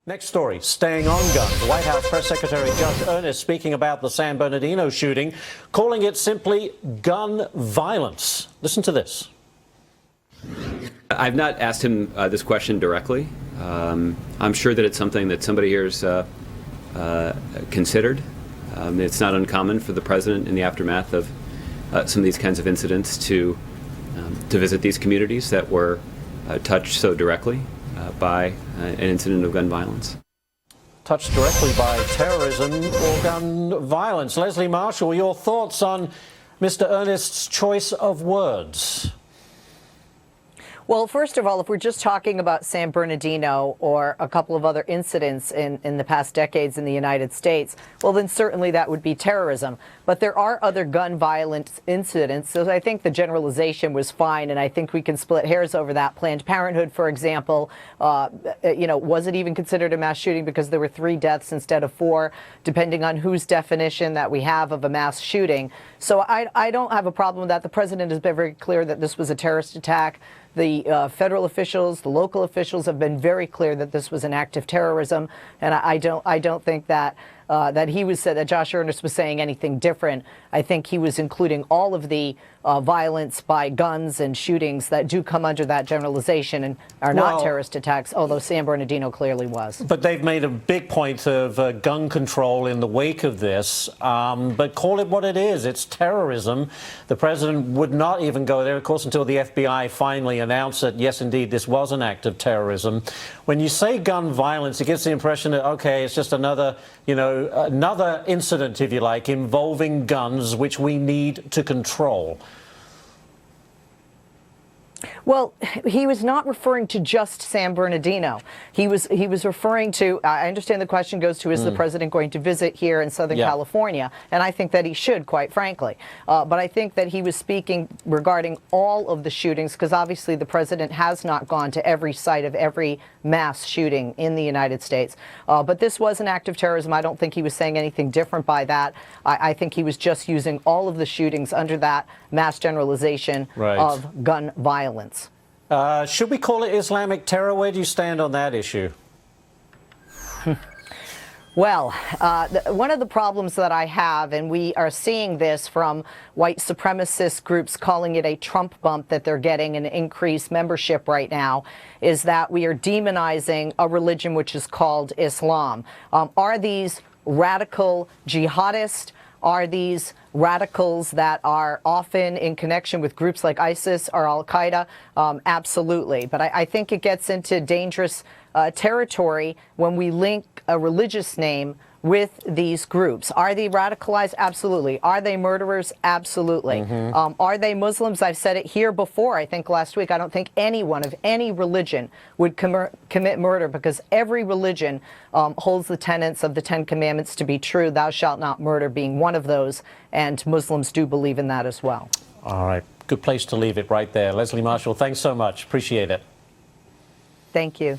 Next story, staying on guns. White House Press Secretary Josh Earnest speaking about the San Bernardino shooting, calling it simply gun violence. Listen to this. I've not asked him this question directly. I'm sure that it's something that somebody here has considered. It's not uncommon for the president in the aftermath of some of these kinds of incidents to visit these communities that were touched so directly by an incident of gun violence. Touched directly by terrorism or gun violence. Leslie Marshall, your thoughts on Mr. Earnest's choice of words? Well, first of all, if we're just talking about San Bernardino or a couple of other incidents in the past decades in the United States, well, then certainly that would be terrorism. But there are other gun violence incidents, so I think the generalization was fine, and I think we can split hairs over that. Planned Parenthood, for example, was it even considered a mass shooting because there were 3 deaths instead of 4, depending on whose definition that we have of a mass shooting. So I don't have a problem with that. The president has been very clear that this was a terrorist attack. The federal officials, the local officials have been very clear that this was an act of terrorism, and I don't think that that Josh Earnest was saying anything different. I think he was including all of the violence by guns and shootings that do come under that generalization and are not terrorist attacks, although San Bernardino clearly was. But they've made a big point of gun control in the wake of this. But call it what it is. It's terrorism. The president would not even go there, of course, until the FBI finally announced that, yes, indeed, this was an act of terrorism. When you say gun violence, it gives the impression that, okay, it's just another incident, if you like, involving guns, which we need to control. Well, he was not referring to just San Bernardino. He was referring to, I understand the question goes to, is the president going to visit here in Southern California? And I think that he should, quite frankly. But I think that he was speaking regarding all of the shootings, because obviously the president has not gone to every site of every mass shooting in the United States. But this was an act of terrorism. I don't think he was saying anything different by that. I think he was just using all of the shootings under that mass generalization of gun violence. Should we call it Islamic terror? Where do you stand on that issue? Well, one of the problems that I have, and we are seeing this from white supremacist groups calling it a Trump bump that they're getting an increased membership right now, is that we are demonizing a religion which is called Islam. Are these radical jihadists? Are these radicals that are often in connection with groups like ISIS or Al-Qaeda? Absolutely. But I think it gets into dangerous territory when we link a religious name with these groups. Are they radicalized? Absolutely. Are they murderers? Absolutely. Are they Muslims? I've said it here before, I think last week. I don't think anyone of any religion would commit murder, because every religion holds the tenets of the 10 Commandments to be true, thou shalt not murder being one of those, and Muslims do believe in that as well. All right. Good place to leave it right there. Leslie Marshall, thanks so much. Appreciate it. Thank you.